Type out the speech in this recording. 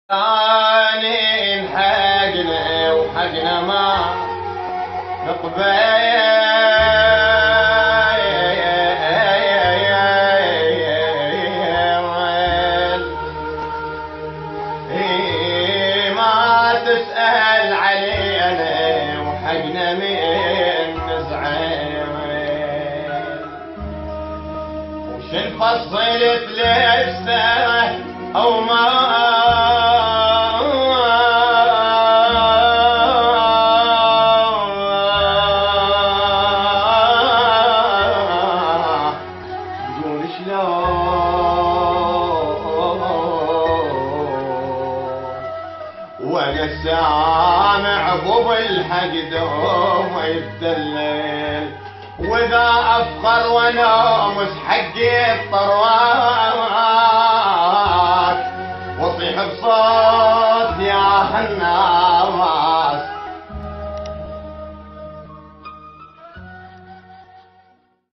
ثاني حقنا وحقنا ما نقبل ما تسأل علينا وحقنا من نزعل وش نفصل تلبسه او ما وانا سامع ابو الحق دوم يتدلل واذا افخر ونامس حقي الطروات واصيح بصوت يا هنا